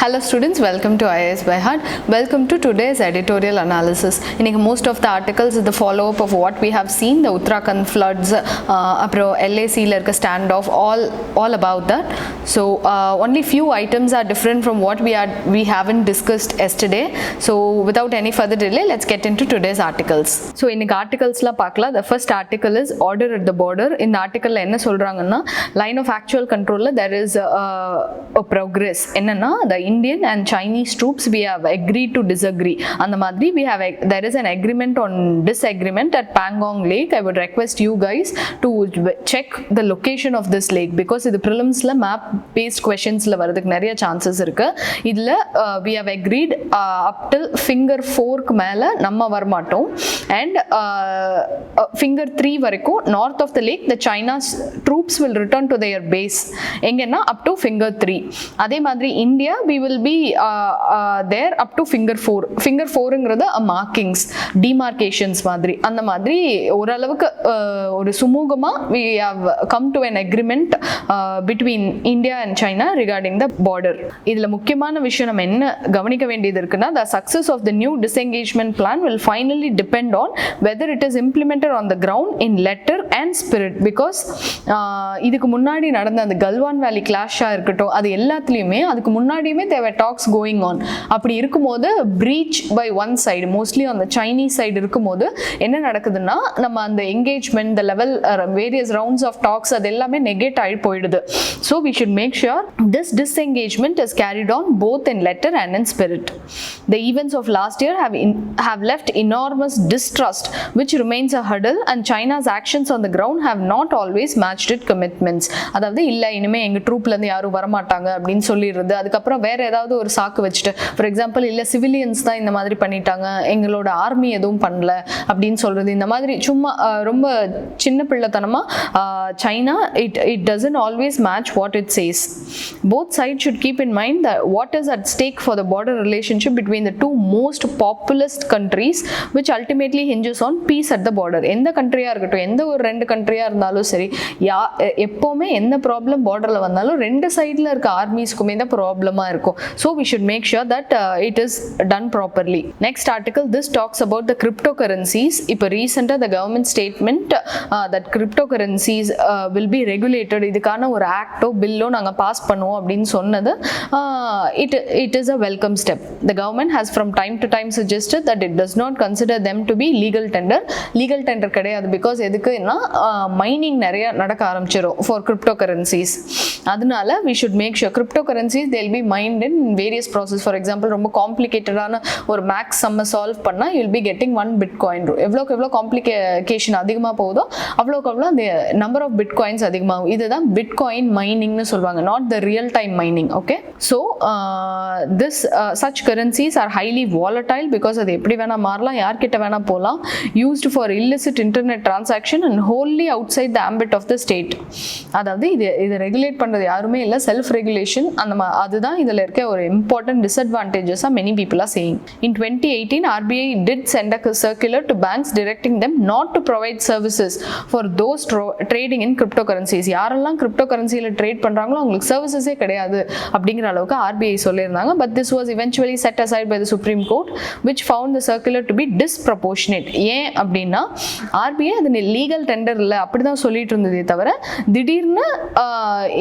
Hello students, welcome to IASBYHEART. Welcome to today's editorial analysis. In most of the articles is the follow-up of what we have seen, the Uttarakhand floods, LAC standoff, all about that. So only few items are different from what we haven't discussed yesterday. So without any further delay, let's get into today's articles. So in the articles la paakla, the first article is order at the border. In the article la enna solranga line of actual control la there is a progress. Enna the Indian and Chinese troops we have agreed to disagree. And the madri there is an agreement on disagreement at Pangong Lake. I would request you guys to check the location of this lake because the prelims la map based questions la varadhukku nariya chances irukku. Idla we have agreed up till finger 4 ku mela namma varamatom and finger 3 varaiku north of the lake the China's troops will return to their base engenna up to finger 3. Adhe madri India we will be there up to finger 4. Finger 4 ங்கிறது markings, demarcations மாதிரி அந்த மாதிரி ஓரளவுக்கு ஒரு சுமூகமா we have come to an agreement between India and China regarding the border. இதுல முக்கியமான விஷயம் நம்ம என்ன கவனிக்க வேண்டியது இருக்குன்னா the success of the new disengagement plan will finally depend on whether it is implemented on the ground in letter and spirit because இதுக்கு முன்னாடி நடந்த அந்த கல்வான் வேலி கிளாஷா இருக்கட்டும் அது எல்லாத்துலயுமே அதுக்கு முன்னாடியுமே there were talks going on. அப்படி இருக்கும்போது breach by one side mostly on the Chinese side இருக்கும்போது என்ன நடக்குதுன்னா நம்ம அந்த engagement the level various rounds of talks அது எல்லாமே negate ஆகி போயிடுது. So we should make sure this disengagement is carried on both in letter and in spirit. The events of last year have left enormous distrust which remains a hurdle and China's actions on the ground have not always matched its commitments. அதாவது இல்ல இனிமே எங்க ட்ரூப்ல இருந்து யாரும் வர மாட்டாங்க அப்படினு சொல்லிருது. அதுக்கப்புறம் வேற ஏதாவது ஒரு சாக்கு வச்சிட்டு ஃபார் எக்ஸாம்பிள் இல்ல சிவிலியன்ஸ் தான் இந்த மாதிரி பண்ணிட்டாங்க எங்களோட ஆர்மி எதுவும் பண்ணல அப்படின்னு சொல்றது இந்த மாதிரி சும்மா ரொம்ப சின்ன பிள்ளைத்தனமா China it doesn't always match what it says. Both sides should keep in mind that what is at stake for the border relationship between the two most populous countries which ultimately hinges on peace at the border. எந்த கண்ட்ரியா இருக்கட்டும் எந்த ஒரு ரெண்டு கண்ட்ரியா இருந்தாலும் சரி எப்பவுமே எந்த problem பார்டர்ல வந்தாலும் ரெண்டு சைடுல இருக்க ஆர்மிஸ்க்குமே தான் ப்ராப்ளமா இருக்கும். So we should make sure that it is done properly. Next article this talks about the cryptocurrencies. இப்போ recent the government statement that cryptocurrencies will be regulated இதுக்கான ஒரு ஆக்டோ பில்லோ நாங்க பாஸ் பண்ணுவோம் அப்படின்னு சொன்னது it is a welcome step. The government has from time to time suggested that it does not consider them to be legal tender கிடையாது because எதுக்குன்னா mining நிறைய நடக்க ஆரம்பிச்சிரும் for cryptocurrencies. அதனால we should make sure cryptocurrencies they'll be mined in various process. For example ரொம்ப காம்ப்ளிகேட்டடான ஒரு maths சம்ம solve பண்ணா you'll be getting 1 bitcoin. எவ்வளோ காம்ப்ளிகேஷன் அதிகமா போகுதோ அவ்வளோக்கு அந்த நம்பர் ஆஃப் பிட்காயின்ஸ் அதிகமாகும். இதுதான் பிட்காயின் மைனிங்னு சொல்லுவாங்க, not the real time mining. Okay, so this such currencies are highly volatile because அது எப்படி வேணா மாறலாம், யார்கிட்ட வேணா போகலாம், used for illicit internet transaction and wholly outside the ambit of the state. அதாவது இது ரெகுலேட் பண்றது யாருமே இல்லை, செல்ஃப் ரெகுலேஷன். அதுதான் இதுல இருக்க ஒரு important disadvantages many people are saying. In 2018 RBI did send a circular to banks directing them not to provide services for those trading in cryptocurrencies. யாரெல்லாம் cryptocurrencyல ட்ரேட் பண்றாங்களோ அவங்களுக்கு சர்வீசஸே கிடையாது அப்படிங்கிற அளவுக்கு RBI சொல்லியிருந்தாங்க. But this was eventually set aside by the Supreme Court which found the circular to be disproportionate. ஏன் அப்படின்னா RBI அது லீகல் டெண்டர் இல்லை அப்படிதான் சொல்லிட்டு இருந்ததே தவிர திடீர்னு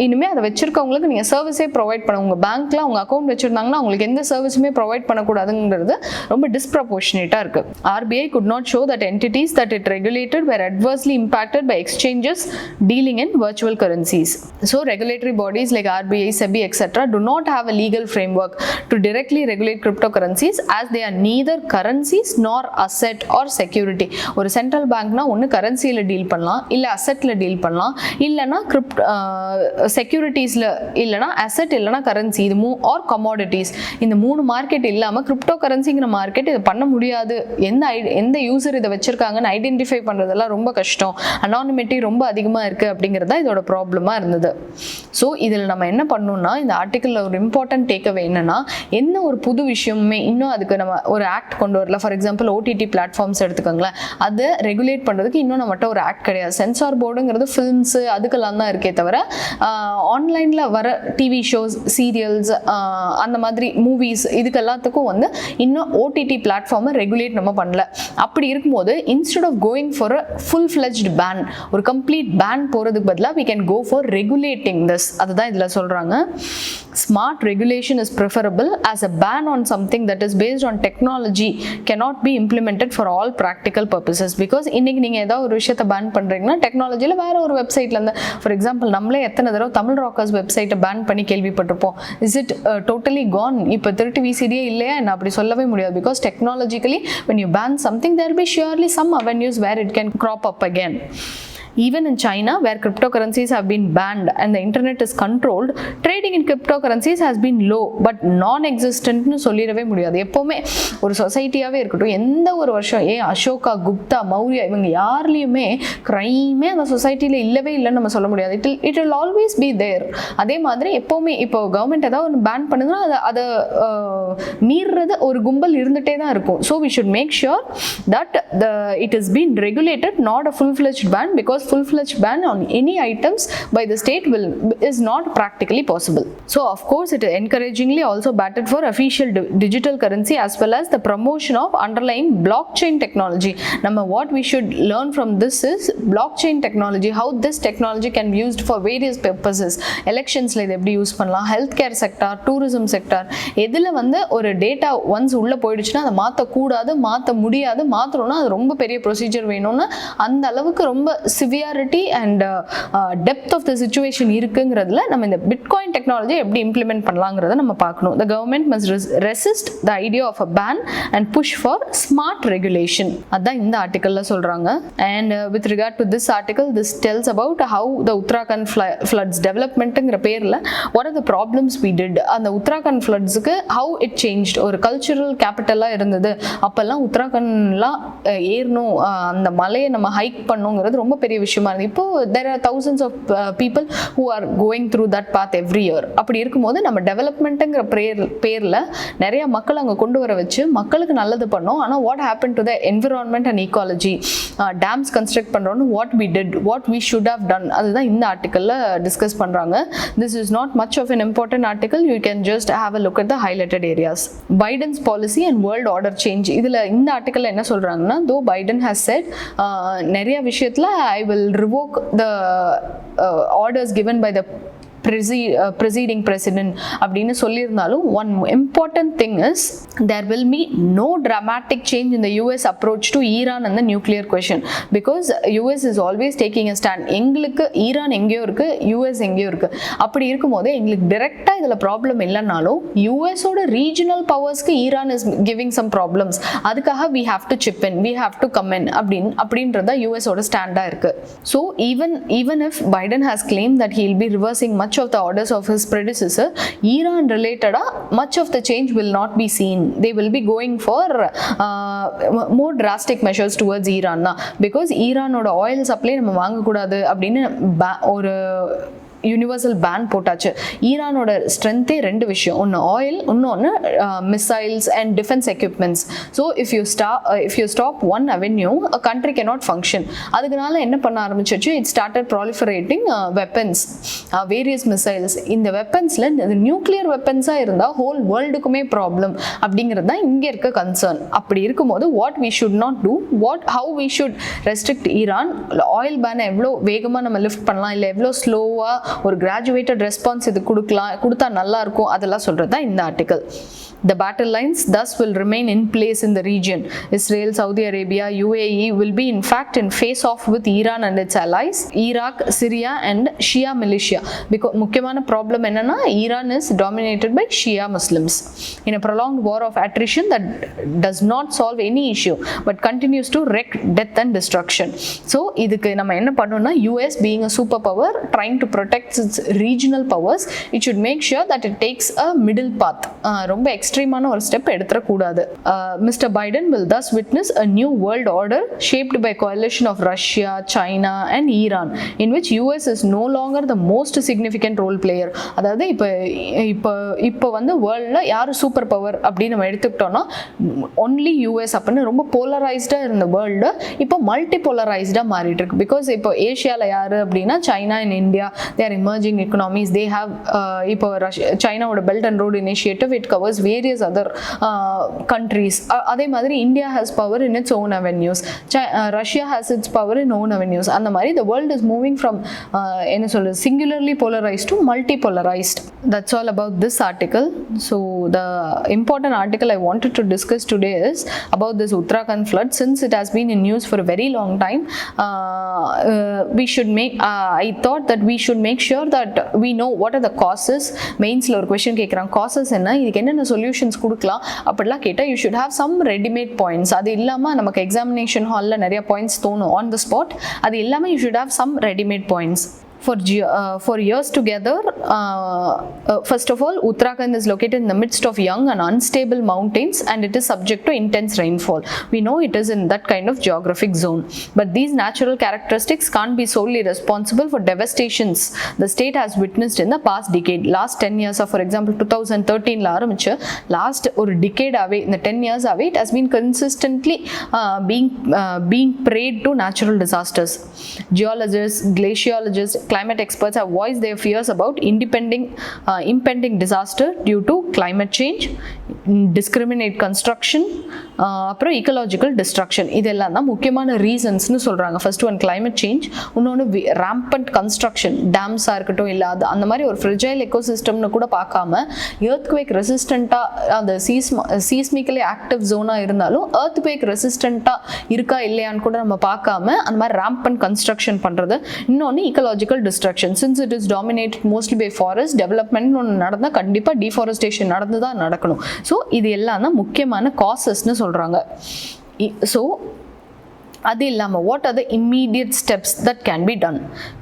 இனிமே அதை வச்சிருக்கவங்களுக்கு நீங்க சர்வீஸே ப்ரொவைட் பண்ண உங்க பேங்க்ல அவங்க அக்கௌண்ட் வச்சிருந்தாங்கன்னா அவங்களுக்கு எந்த சர்வீஸுமே ப்ரொவைட் பண்ணக்கூடாதுங்கிறது ரொம்ப டிஸ்ப்ரப்போர்ஷனேட்டா இருக்கு. RBI could not show that entities that it regulated were adversely impacted by exchanges dealing in virtual currencies. So regulatory bodies like RBI, SEBI, etc. do not have a legal framework to directly regulate cryptocurrencies as they are neither currencies nor asset or security. ஒரு central பேங்க்னா ஒன்று கரன்சியில் deal பண்ணலாம், இல்லை அசெட்டில் deal பண்ணலாம், இல்லைனா செக்யூரிட்டிஸில், இல்லைனா asset, இல்லைனா currency, இது R commodities. இந்த மூணு மார்க்கெட் இல்லாமல் கிரிப்டோ கரன்சிங்கிற மார்க்கெட் இதை பண்ண முடியாது. எந்த யூசர் இதை வச்சிருக்காங்கன்னு ஐடென்டிஃபை பண்ணுறதெல்லாம் ரொம்ப கஷ்டம், அனானிமிட்டி ரொம்ப அதிகமாக இருக்குது அப்படிங்கிறது தான் இதோட ப்ராப்ளமாக இருந்தது. ஸோ இதில் நம்ம என்ன பண்ணணும்னா இந்த ஆர்டிக்கலில் ஒரு இம்பார்ட்டன்ட் டேக்அவே என்னன்னா என்ன ஒரு புது விஷயமுமே இன்னும் அதுக்கு நம்ம ஒரு ஆக்ட் கொண்டு வரல. ஃபார் எக்ஸாம்பிள் OTT பிளாட்ஃபார்ம்ஸ் எடுத்துக்கோங்களேன், அதை ரெகுலேட் பண்ணுறதுக்கு இன்னும் நம்மகிட்ட ஒரு ஆக்ட் கிடையாது. சென்சார் போர்டுங்கிறது ஃபிலிம்ஸு அதுக்கெல்லாம் தான் இருக்கே தவிர ஆன்லைனில் வர டிவி ஷோஸ், சீரியல்ஸ், அந்த மாதிரி மூவிஸ் இதுக்கு எல்லாத்துக்கும் வந்து இன்னும் ஓடிடி பிளாட்ஃபார்மை ரெகுலேட் நம்ம பண்ணல. அப்படி இருக்கும்போது instead of going for a full fledged ban, ஒரு கம்ப்ளீட் பேன் போகிறதுக்கு பதிலாக we can go for regulating this. அதுதான் இதில் சொல்கிறாங்க. Smart regulation is preferable as a ban on something that is based on technology cannot be implemented for all practical purposes. Because இன்னைக்கு நீங்கள் ஏதாவது ஒரு விஷயத்தை பேன் பண்ணுறீங்கன்னா டெக்னாலஜியில் வேற ஒரு வெப்சைட்லேருந்து, ஃபார் எக்ஸாம்பிள் நம்மளே எத்தனை தடவை தமிழ் ராக்கர்ஸ் வெப்சைட்டை பேன் பண்ணி கேள்விப்பட்டிருப்போம். Is it totally gone? இப்போ திருட்டு விசிடியே இல்லையா என்ன? அப்படி சொல்லவே முடியாது. Because technologically when you ban something there will be surely some avenues where it can crop up again. Even in China, where cryptocurrencies have been banned and the internet is controlled, trading in cryptocurrencies has been low but non-existent னு சொல்லிடவே முடியாது. எப்போவுமே ஒரு சொசைட்டியாகவே இருக்கட்டும், எந்த ஒரு வருஷம் அசோகா, குப்தா, மௌரியா இவங்க யார்லேயுமே க்ரைமே அந்த சொசைட்டியில் இல்லவே இல்லைன்னு நம்ம சொல்ல முடியாது. It will always be there. அதே மாதிரி எப்போவுமே இப்போ கவர்மெண்ட் ஏதாவது ஒன்று பேன் பண்ணுங்கன்னா அதை மீறுறது ஒரு கும்பல் இருந்துகிட்டே தான் இருக்கும். So we should make sure that it is been regulated, not a full-fledged ban, because full-fledged ban on any items by the state is not practically possible. So of course it encouragingly also batted for official digital currency as well as the promotion of underlying blockchain technology. What we should learn from this is blockchain technology, how this technology can be used for various purposes. Elections la எப்படி use பண்ணலாம், healthcare sector, tourism sector, எதில் வந்து ஒரு data once உள்ளே போயிடுச்சுன்னா அதை மாற்றக்கூடாது, மாற்ற முடியாது, மாற்றணும்னா அது ரொம்ப பெரிய ப்ரொசீஜர் வேணும்னு அந்த அளவுக்கு ரொம்ப severity and depth of the situation இருக்குங்கிறதுல நம்ம இந்த பிட்காயின் டெக்னாலஜி எப்படி இம்ப்ளிமெண்ட் பண்ணலாங்கிறத நம்ம பார்க்கணும். The government must resist the idea of a ban and push for smart regulation. அதுதான் இந்த ஆர்டிக்கலில் சொல்கிறாங்க. And with regard to this article, this tells about how the Uttarakhand floods டெவலப்மெண்ட்டுங்கிற பேரில் what are the problems we did. அந்த உத்தராகண்ட் ஃப்ளட்ஸுக்கு how it change. ஒரு cultural கேபிட்டலாக இருந்தது, அப்போல்லாம் உத்தராகண்ட்லாம் ஏறணும், அந்த மலையை நம்ம ஹைக் பண்ணுங்கிறது ரொம்ப பெரிய விஷயமா இருந்தது. இப்போ there are thousands of people who are going through that path every year. அப்படி இருக்கும்போது நம்ம டெவலப்மெண்ட்டுங்கிற பேரில் நிறைய மக்கள் அங்கே கொண்டு வர வச்சு மக்களுக்கு நல்லது பண்ணோம். ஆனால் what happened to the environment and ecology? Dams construct பண்ணுறோன்னு what we did, what we should have done, அதுதான் இந்த ஆர்டிக்கலில் டிஸ்கஸ் பண்ணுறாங்க. This is not much of an important article. You can just have a look at the highlighted areas. Biden's policy and world order change. இதில் இந்த ஆர்டிக்கலில் என்ன சொல்கிறாங்கன்னா, though Biden has said நிறைய விஷயத்தில் I will revoke the orders given by the preceding president அப்படின்னு சொல்லியிருந்தாலும் one important thing is there will be no dramatic change in the US approach to Iran and the nuclear question, because US is always taking a stand. எங்களுக்கு Iran எங்கேயோ இருக்கு, US எங்கேயோ இருக்கு. அப்படி இருக்கும்போது எங்களுக்கு டைரக்டா இதுல ப்ராப்ளம் இல்லைனாலும் யூஎஸோட ரீஜனல் பவர்ஸ்க்கு Iran is giving some problems, அதுக்காக we have to chip in, we have to come in அப்படின்றத யூஎஸோட ஸ்டாண்டா இருக்கு. So even if Biden has claimed that he will be reversing much of the orders of his predecessor, Iran related much of the change will not be seen. They will be going for more drastic measures towards Iran, because Iran oda oil supply நம்ம வாங்க கூடாது அப்படின்னு ஒரு universal pan போட்டாச்சு. ஈரானோட ஸ்ட்ரென்த்தே ரெண்டு விஷயம், ஒன்று oil, இன்னொன்று missiles and defence equipments. So if you stop one avenue a country cannot function. அதுக்குனால என்ன பண்ண ஆரம்பிச்சிச்சு, it started proliferating weapons, various missiles. இந்த வெப்பன்ஸில் இந்த நியூக்ளியர் வெப்பன்ஸாக இருந்தால் ஹோல் வேர்ல்டுக்குமே ப்ராப்ளம் அப்படிங்கிறது தான் இங்கே இருக்க கன்சர்ன். அப்படி இருக்கும்போது what we should not do, how we should restrict Iran. Oil பேனை எவ்வளோ வேகமாக நம்ம லிஃப்ட் பண்ணலாம், இல்லை எவ்வளோ ஸ்லோவாக ஒரு கிராஜுவேட்டட் ரெஸ்பான்ஸ் இது கொடுத்தா நல்லா இருக்கும், அதெல்லாம் சொல்றது தான் இந்த article. The battle lines thus will remain in place in the region. Israel, Saudi Arabia, UAE will be in fact in face-off with Iran and its allies, Iraq, Syria and Shia militia. Because முக்கியமான problem என்னன்னா, Iran is dominated by Shia Muslims. In a prolonged war of attrition that does not solve any issue but continues to wreak death and destruction. So இதுக்கு நம்ம என்ன பண்ணணும்னா, US being a superpower trying to protect its regional powers, it should make sure that it takes a middle path. ரொம்ப எக்ஸ்ட்ரீமான ஒரு step எடுத்துடக்கூடாது. Mister Biden will thus witness a new world order shaped by coalition of Russia, China and Iran, in which US is no longer the most significant role player. அதாவது இப்போ வந்து வேர்ல்டில் யார் super power அப்படின்னு நம்ம எடுத்துக்கிட்டோம்னா only US அப்படின்னு ரொம்ப போலரைஸ்டாக இருந்த வேர்ல்டு இப்போ மல்டி போலரைஸ்டாக மாறிட்டு இருக்கு. பிகாஸ் இப்போ ஏஷியாவில் யார் அப்படின்னா China and India, they are emerging economies. They have இப்போ Chinaவோட Belt and Road Initiative, it covers various other countries. அதே மாதிரி India has power in its own avenues. Russia has its power in own avenues. அந்த மாதிரி the world is moving from என்ன சொல்றது singularly polarized to multipolarized. That's all about this article. So the important article I wanted to discuss today is about this Uttarakhand flood. Since it has been in news for a very long time, we should make I thought that we should make sure that we know what are the causes. Mainsல ஒரு question கேக்குறாங்க, causes என்ன, இதுக்கு என்னென்ன solutions கொடுக்கலாம் அப்படிலாம் கேட்டா you should have some ready made points. அது இல்லாம நமக்கு examination hallல நிறைய points தோணும் on the spot. அது இல்லாம you should have some ready made points. For years together, first of all, Uttarakhand is located in the midst of young and unstable mountains, and it is subject to intense rainfall. We know it is in that kind of geographic zone, but these natural characteristics can't be solely responsible for devastations the state has witnessed in the past decade. Last 10 years, for example 2013 la ஆரம்பிச்சு last ஒரு decade away, in the 10 years away, it has been consistently being preyed to natural disasters. Geologists, glaciologists, climate experts have voiced their fears about impending disaster due to climate change, discriminate construction, அப்புறம் ecological destruction. இதெல்லாம் தான் முக்கியமான ரீசன்ஸ்னு சொல்கிறாங்க. First one climate change, இன்னொன்று rampant construction, டேம்ஸாக இருக்கட்டும், இல்லை அது அந்த மாதிரி ஒரு ஃப்ரெஜைல் எக்கோசிஸ்டம்னு கூட பார்க்காம earthquake ரெசிஸ்டண்ட்டாக அந்த சீஸ்மிக்கலி ஆக்டிவ் ஜோனாக இருந்தாலும் earthquake ரெசிஸ்டண்ட்டாக இருக்கா இல்லையான்னு கூட நம்ம பார்க்காம அந்த மாதிரி rampant construction பண்ணுறது. இன்னொன்று ecological destruction. Since it is dominated mostly by forest development, ஒன்று நடந்தால் கண்டிப்பாக deforestation நடந்து தான் நடக்கணும். ஸோ இது எல்லாம் தான் முக்கியமான காசஸ்ன்னு சொல்கிறாங்க. ஸோ அது இல்லாமல் what are the immediate steps that can be done?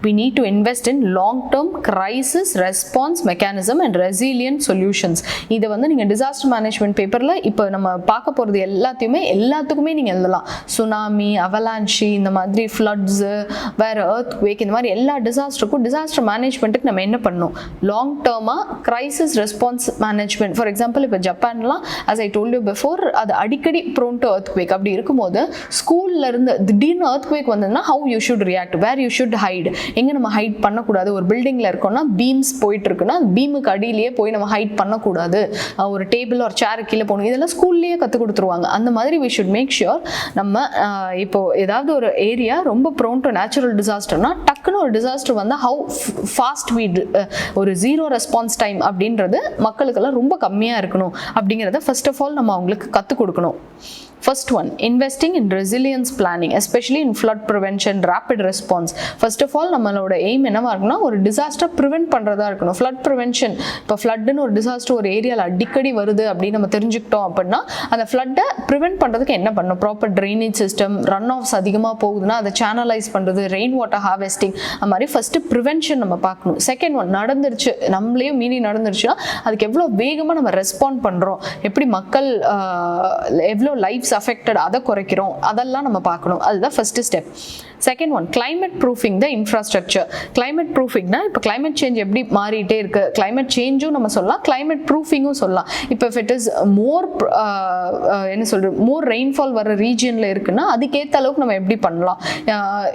We need to invest in long-term crisis response mechanism and resilient solutions. இதை வந்து நீங்கள் டிசாஸ்டர் மேனேஜ்மெண்ட் பேப்பரில் இப்போ நம்ம பார்க்க போகிறது எல்லாத்துக்குமே நீங்கள் எழுதலாம். சுனாமி, அவலான்ஷி, இந்த மாதிரி ஃப்ளட்ஸு, வேறு earthquake, இந்த மாதிரி எல்லா டிசாஸ்டர் மேனேஜ்மெண்ட்டுக்கு நம்ம என்ன பண்ணணும், லாங் டேர்மாக crisis response management. For example இப்போ ஜப்பான்லாம் as I told you before, அது அடிக்கடி ப்ரோன் டு earthquake. அப்படி இருக்கும்போது ஸ்கூல்ல இருந்து திடீர்னு earthquake வந்ததுன்னா how you should react, where you should hide, எங்கே நம்ம ஹைட் பண்ணக்கூடாது. ஒரு பில்டிங்கில் இருக்கோம்னா பீம்ஸ் போயிட்டு இருக்குன்னா பீமுக்கு அடியிலேயே போய் நம்ம ஹைட் பண்ணக்கூடாது, ஒரு டேபிள் ஒரு சேர் கீழே போகணும். இதெல்லாம் ஸ்கூல்லேயே கற்றுக் கொடுத்துருவாங்க. அந்த மாதிரி we should make sure நம்ம இப்போ ஏதாவது ஒரு ஏரியா ரொம்ப ப்ரோன் டு நேச்சுரல் டிசாஸ்டர்னா டக்குன்னு ஒரு டிசாஸ்டர் வந்து how fast we ஒரு ஜீரோ ரெஸ்பான்ஸ் டைம் அப்படின்றது மக்களுக்கெல்லாம் ரொம்ப கம்மியாக இருக்கணும் அப்படிங்கிறத ஃபர்ஸ்ட் ஆஃப் ஆல் நம்ம அவங்களுக்கு கற்றுக் கொடுக்கணும். First one, investing in resilience planning, especially in flood prevention, rapid response. First of all, நம்மளோட எய்ம் என்னவா இருக்குன்னா ஒரு டிசாஸ்டர் ப்ரிவென்ட் பண்ணுறதா இருக்கணும். ஃப்ளட் ப்ரிவென்ஷன், இப்போ ஃப்ளட்டுன்னு ஒரு டிசாஸ்டர் ஒரு ஏரியாவில் அடிக்கடி வருது அப்படின்னு நம்ம தெரிஞ்சுக்கிட்டோம் அப்படின்னா அந்த ஃப்ளட்டை ப்ரிவென்ட் பண்ணுறதுக்கு என்ன பண்ணணும், proper drainage system, run of அதிகமாக போகுதுன்னா அதை சேனலைஸ் பண்ணுறது, ரெயின் வாட்டர் ஹார்வெஸ்டிங், அது மாதிரி ஃபஸ்ட்டு ப்ரிவென்ஷன் நம்ம பார்க்கணும். செகண்ட் ஒன், நடந்துருச்சு நம்மளையும் மீறி நடந்துருச்சுன்னா அதுக்கு எவ்வளோ வேகமாக நம்ம ரெஸ்பாண்ட் பண்ணுறோம், எப்படி மக்கள் எவ்வளோ லைஃப்ஸ் அஃபெக்டட் அதை குறைக்கிறோம், அதெல்லாம் நம்ம பார்க்கணும். அதுதான் first step. Second one, climate proofing the infrastructure. Climate ப்ரூஃபிங்னா இப்போ கிளைமேட் சேஞ்ச் எப்படி மாறிட்டே இருக்கு, கிளைமேட் சேஞ்சும் நம்ம சொல்லலாம், கிளைமேட் ப்ரூஃபிங்கும் சொல்லலாம். இப்போ இஃப் இட் இஸ் என்ன சொல்றது மோர் ரெயின்ஃபால் வர ரீஜியனில் இருக்குன்னா அதுக்கேற்ற அளவுக்கு நம்ம எப்படி பண்ணலாம்,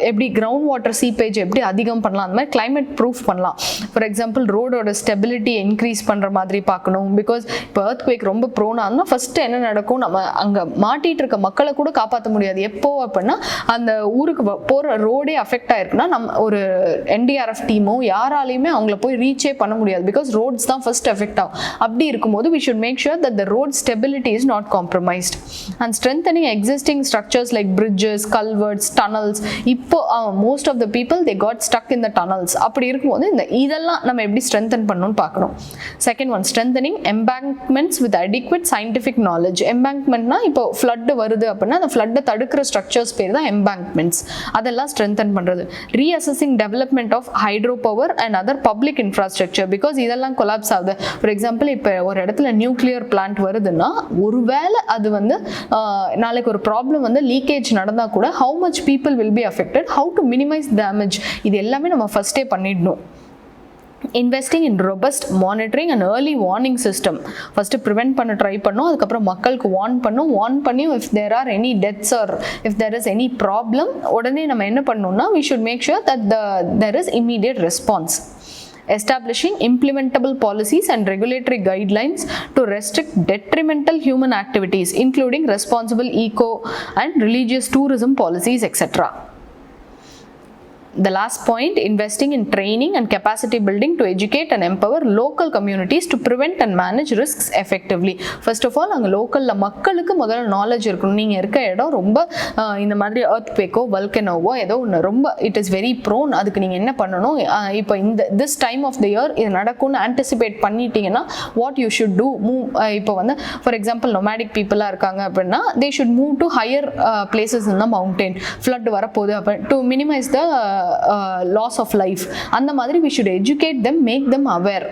எப்படி கிரவுண்ட் வாட்டர் சீப்பேஜ் எப்படி அதிகம் பண்ணலாம், அந்த மாதிரி கிளைமேட் ப்ரூஃப் பண்ணலாம். ஃபார் எக்ஸாம்பிள் ரோடோட ஸ்டெபிலிட்டி இன்க்ரீஸ் பண்ணுற மாதிரி பார்க்கணும். பிகாஸ் இப்போ earthquake ரொம்ப ப்ரோனாக இருந்தால் ஃபர்ஸ்ட் என்ன நடக்கும், நம்ம அங்கே மாட்டிட்டு இருக்க மக்களை கூட காப்பாற்ற முடியாது. எப்போ அப்படின்னா அந்த ஊருக்கு போகிற ரோடே அஃபெக்ட் ஆயிருக்குன்னா நம்ம ஒரு NDRF டீமோ யாராலையுமே அவங்கள போய் ரீச்சே பண்ண முடியாது. பிகாஸ் ரோட்ஸ் தான் ஃபர்ஸ்ட் எஃபெக்ட் ஆகும். அப்படி இருக்கும்போது we should make sure that the road stability is not compromised and strengthening existing structures like bridges, culverts, tunnels. இப்போ most of the people they got stuck in the tunnels. அப்படி இருக்கும்போது இதெல்லாம் நம்ம எப்படி strengthen பண்ணணும்னு பார்க்கணும். Second one, strengthening embankments with adequate scientific knowledge. எம்பாங்க்மெண்ட்னா இப்போ flood வருது அப்படின்னா அந்த ஃப்ளட்டை தடுக்கிற ஸ்ட்ரக்சர்ஸ் பேர் தான் எம்பாங்க்மெண்ட்ஸ். அதெல்லாம் ஸ்ட்ரென்தன் பண்ணுறது. Reassessing development of hydro power and other public infrastructure. Because இதெல்லாம் கொலாப்ஸ் ஆகுது. ஃபார் எக்ஸாம்பிள் இப்போ ஒரு இடத்துல நியூக்ளியர் பிளான்ட் வருதுன்னா ஒருவேளை அது வந்து நாளைக்கு ஒரு ப்ராப்ளம் வந்து லீக்கேஜ் நடந்தால் கூட how much people will be affected, how to minimise damage, இது எல்லாமே நம்ம ஃபர்ஸ்டே பண்ணிடணும். Investing in robust monitoring and early warning system. First prevent பண்ண ட்ரை பண்ணோம், அதுக்கப்புறம் மக்களுக்கு வார்ன் பண்ணி if there are any deaths or if there is any problem உடனே நம்ம என்ன பண்ணணும்னா we should make sure that there is immediate response. establishing implementable policies and regulatory guidelines to restrict detrimental human activities, including responsible eco and religious tourism policies, etc. The last point, investing in training and capacity building to educate and empower local communities to prevent and manage risks effectively. First of all, அங்க லோக்கல்ல மக்களுக்கு முதல்ல knowledge இருக்கணும். நீங்க இருக்க இடம் ரொம்ப இந்த மாதிரி earthquake-ஓ volcano-வோ ஏதோ ஒன்று ரொம்ப it is very prone. அதுக்கு நீங்க என்ன பண்ணணும், இப்போ இந்த this time of the year இது நடக்கும்னு anticipate பண்ணிட்டீங்கன்னா what you should do, move. இப்போ வந்து for example nomadic people இருக்காங்க அப்படின்னா they should move to higher places in the mountain. flood வரப்போகுது அப்ப to minimize the loss of life. அந்த மாதிரி we should educate them, make them aware.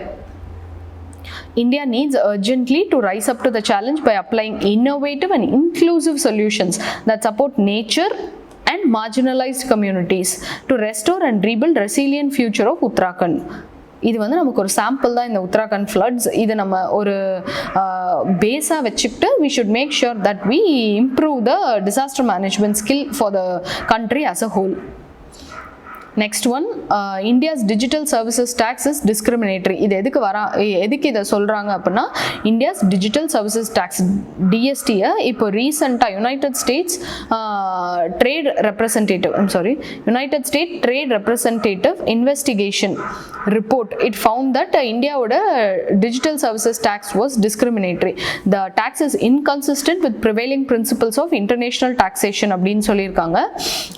India needs urgently to rise up to the challenge by applying innovative and inclusive solutions that support nature and marginalized communities to restore and rebuild resilient future of Uttarakhand. இது வந்து நமக்கு ஒரு sample தான் இந்த Uttarakhand floods. இது நம்ம ஒரு பேஸாக வச்சுக்கிட்டு we should make sure that we improve the disaster management skill for the country as a whole. Next one, India's digital services tax is discriminatory. இது எதுக்கு இதை சொல்கிறாங்க அப்படின்னா India's digital services tax DST-யை இப்போ ரீசெண்டாக United States Trade Representative investigation report, it found that இந்தியாவோட digital services tax was discriminatory. The tax is inconsistent with prevailing principles of international taxation அப்படின்னு சொல்லியிருக்காங்க.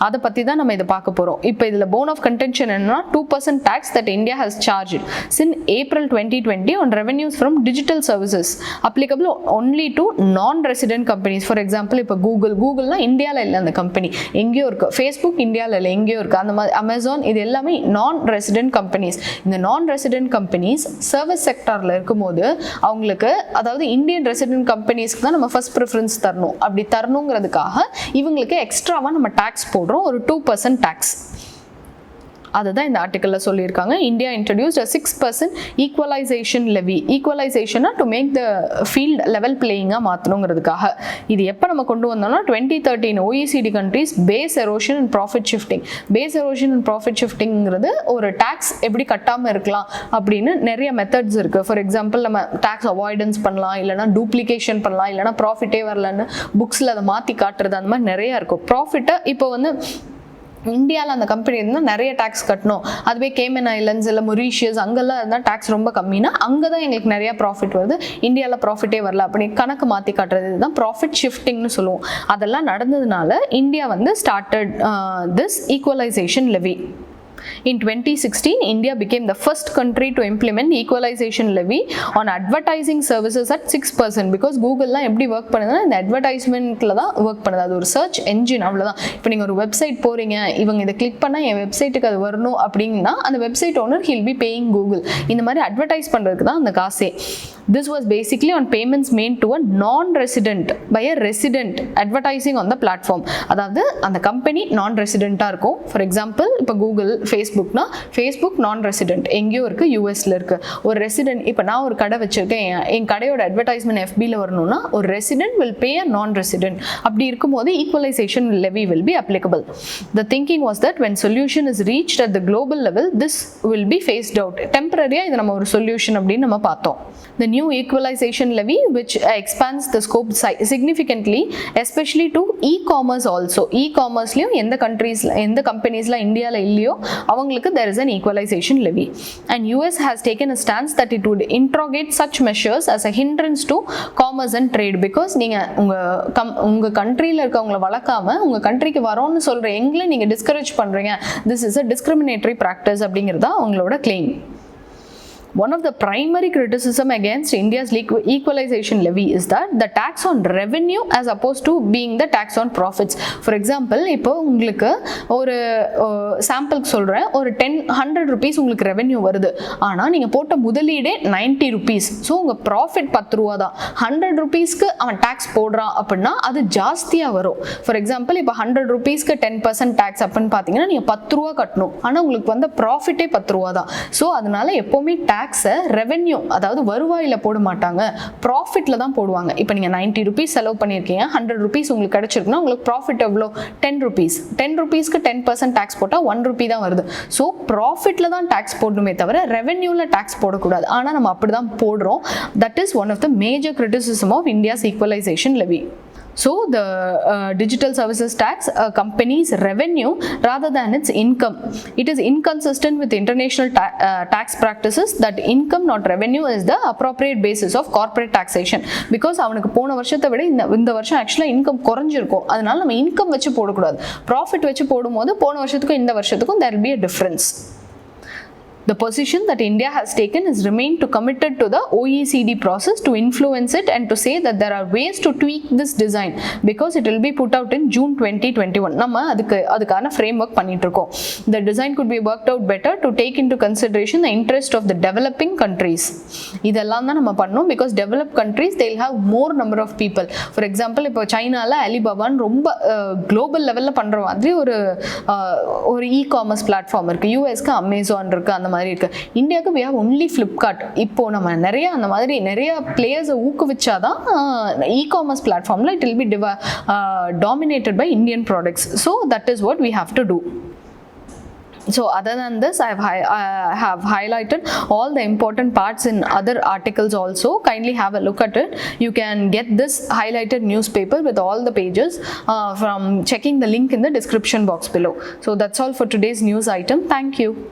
அதை பற்றி தான் நம்ம இதை பார்க்க போகிறோம். இப்போ இதில் of contention enna 2% tax that India has charged since April 2020 on revenues from digital services applicable only to non-resident companies. For example, ipo Google na India la illa and company engeyo irukku, Facebook India la illa engeyo irukku, and Amazon idu ellame non-resident companies. இந்த non-resident companies service sector la இருக்கும்போது அவங்களுக்கு அதாவது Indian resident கம்பெனிஸ்க்கு தான் நம்ம first preference தரணும். அப்படி தரணுங்கிறதுக்காக இவங்களுக்கு எக்ஸ்ட்ராவாக நம்ம டேக்ஸ் போடுறோம், ஒரு 2% டேக்ஸ். அதுதான் இந்த ஆர்டிக்கல்ல சொல்லியிருக்காங்க. India introduced a 6% equalisation levy. ஈக்குவலைசேஷனா to make the field level பிளேயிங்காக மாற்றணுங்கிறதுக்காக. இது எப்போ நம்ம கொண்டு வந்தோம்னா 2013 OECD countries base erosion and profit shifting. Base erosion and profit ஷிஃப்டிங்கிறது ஒரு டேக்ஸ் எப்படி கட்டாமல் இருக்கலாம் அப்படின்னு நிறைய மெத்தட்ஸ் இருக்குது. ஃபார் எக்ஸாம்பிள் நம்ம டேக்ஸ் அவாய்டன்ஸ் பண்ணலாம், இல்லைனா டூப்ளிகேஷன் பண்ணலாம், இல்லைனா ப்ராஃபிட்டே வரலன்னு புக்ஸில் அதை மாற்றி காட்டுறது, அந்த மாதிரி நிறையா இருக்கும். ப்ராஃபிட்டை இப்போ வந்து இந்தியாவில் அந்த கம்பெனி இருந்தால் நிறைய டேக்ஸ் கட்டணும், அதுவே கேமன் ஐலண்ட்ஸ் இல்லை மொரீஷியஸ் அங்கெல்லாம் இருந்தால் டேக்ஸ் ரொம்ப கம்மினா அங்கே தான் எங்களுக்கு நிறைய ப்ராஃபிட் வருது, இந்தியாவில் ப்ராஃபிட்டே வரல அப்படி கணக்கு மாற்றி காட்டுறது, இதுதான் ப்ராஃபிட் ஷிஃப்டிங்னு சொல்லுவோம். அதெல்லாம் நடந்ததுனால இந்தியா வந்து started this equalisation levy. In 2016, India became the first country to implement equalization levy on advertising services at 6% because Google-லாம் எப்படி ஒர்க் பண்ணுதுன்னா இந்த அட்வர்டைஸ்மெண்ட்டில் தான் ஒர்க் பண்ணுது. அது ஒரு சர்ச் என்ஜின், அவ்வளோதான். இப்போ நீங்கள் ஒரு வெப்சைட் போகிறீங்க, இவங்க இதை கிளிக் பண்ணால் என் வெப்சைட்டுக்கு அது வரணும் அப்படின்னா அந்த website owner he'll be paying Google. இந்த மாதிரி அட்வர்டைஸ் பண்ணுறதுக்கு தான் அந்த காசே. This was basically on payments made to a non-resident by a resident advertising on the platform. அதாவது அந்த கம்பெனி நான்-ரெசிடெண்ட்டாக இருக்கும். ஃபார் எக்ஸாம்பிள் இப்போ கூகுள், ஃபேஸ்புக்னா ஃபேஸ்புக் நான்-ரெசிடெண்ட் எங்கேயோ இருக்குது, யூஎஸில் இருக்குது. ஒரு ரெசிடென்ட், இப்போ நான் ஒரு கடை வச்சுருக்கேன், என் கடையோட அட்வர்டைஸ்மெண்ட் FBயில் வரணும்னா ஒரு ரெசிடென்ட் வில் பே அ நான்-ரெசிடென்ட். அப்படி இருக்கும்போது equalisation levy will be applicable. The thinking was that when solution is reached at the global level, this will be phased out. டெம்பரரியாக இது நம்ம ஒரு சொல்யூஷன் அப்படின்னு நம்ம பார்த்தோம். The new equalization levy which expands the scope significantly, especially to e-commerce also. E-commerce-லயும் எந்த countries-ல எந்த companies-ல இந்தியால இல்லையோ அவங்களுக்கு there is an equalization levy. And US has taken a stance that it would interrogate such measures as a hindrance to commerce and trade because நீங்க உங்க கண்ட்ரியில் இருக்கவங்கள வளர்க்காம உங்க கண்ட்ரிக்கு வரோன்னு சொல்ற எங்களை நீங்க டிஸ்கரேஜ் பண்றீங்க, this is a discriminatory practice அப்படிங்கிறதா அவங்களோட claim. One of the primary criticism against India's equalization levy is that the tax on revenue as opposed to being the tax on profits. For example, இப்போ உங்களுக்கு ஒரு சாம்பிளுக்கு சொல்கிறேன், ஒரு 100 rupees உங்களுக்கு revenue வருது, ஆனால் நீங்கள் போட்ட முதலீடே 90 rupees. ஸோ உங்கள் ப்ராஃபிட் 10 ரூபா தான். 100 rupeesக்கு அவன் டேக்ஸ் போடுறான் அப்படின்னா அது ஜாஸ்தியாக வரும். ஃபார் எக்ஸாம்பிள் இப்போ 100 rupeesக்கு 10% டேக்ஸ் அப்படின்னு பார்த்தீங்கன்னா நீங்கள் 10 ரூபா கட்டணும், ஆனால் உங்களுக்கு வந்து ப்ராஃபிட்டே 10 ரூபா தான். ஸோ அதனால எப்போவுமே டேக்ஸை ரெவென்யூ அதாவது வருவாயில் போட மாட்டாங்க, ப்ராஃபிட்டில் தான் போடுவாங்க. இப்போ நீங்கள் 90 rupees செலவு பண்ணியிருக்கீங்க, 100 rupees உங்களுக்கு கிடச்சிருக்குன்னா உங்களுக்கு ப்ராஃபிட் எவ்வளோ 10 rupees. 10 rupeesக்கு 10% டேக்ஸ் போட்டால் 1 rupee தான் வருது. ஸோ ப்ராஃபிட்டில் தான் டேக்ஸ் போடணுமே தவிர ரெவென்யூவில் டேக்ஸ் போடக்கூடாது. ஆனால் நம்ம அப்படி தான் போடுறோம். That is one of the major criticism of India's equalisation levy. So the digital services tax, a company's revenue rather than its income. It is inconsistent with international tax practices that income not revenue is the appropriate basis of corporate taxation. Because அவனுக்கு போன வருஷத்தை விட இந்த வருஷம் ஆக்சுவலாக income குறைஞ்சிருக்கும். அதனால நம்ம income வச்சு போடக்கூடாது, ப்ராஃபிட் வச்சு போடும்போது போன வருஷத்துக்கும் இந்த வருஷத்துக்கும் there will be a difference. The position that India has taken is remain to committed to the OECD process to influence it and to say that there are ways to tweak this design because it will be put out in June 2021. நம்ம அதுக்கான framework பண்ணிட்டு இருக்கோம். The design could be worked out better to take into consideration the interest of the developing countries. இதெல்லாம் தான் நம்ம பண்ணோம் because developed countries they will have more number of people. For example, இப்போ சைனால அலிபாபான்னு ரொம்ப குளோபல் லெவலில் பண்ணுற மாதிரி ஒரு இ-காமர்ஸ் பிளாட்ஃபார்ம் இருக்குது. யூஎஸ்க்கு அமேசான் இருக்குது, அந்த மாதிரி இருக்கு. இந்தியாவுக்கு we have only Flipkart. இப்போ நம்ம நிறைய அந்த மாதிரி நிறைய பிளேயர்ஸை ஊக்குவிச்சாதான் இ-காமர்ஸ் பிளாட்ஃபார்மில் it will be dominated by Indian products. So that is what we have to do. So other than this, I have highlighted all the important parts in other articles also. Kindly have a look at it. You can get this highlighted newspaper with all the pages from checking the link in the description box below. So that's all for today's news item. Thank you.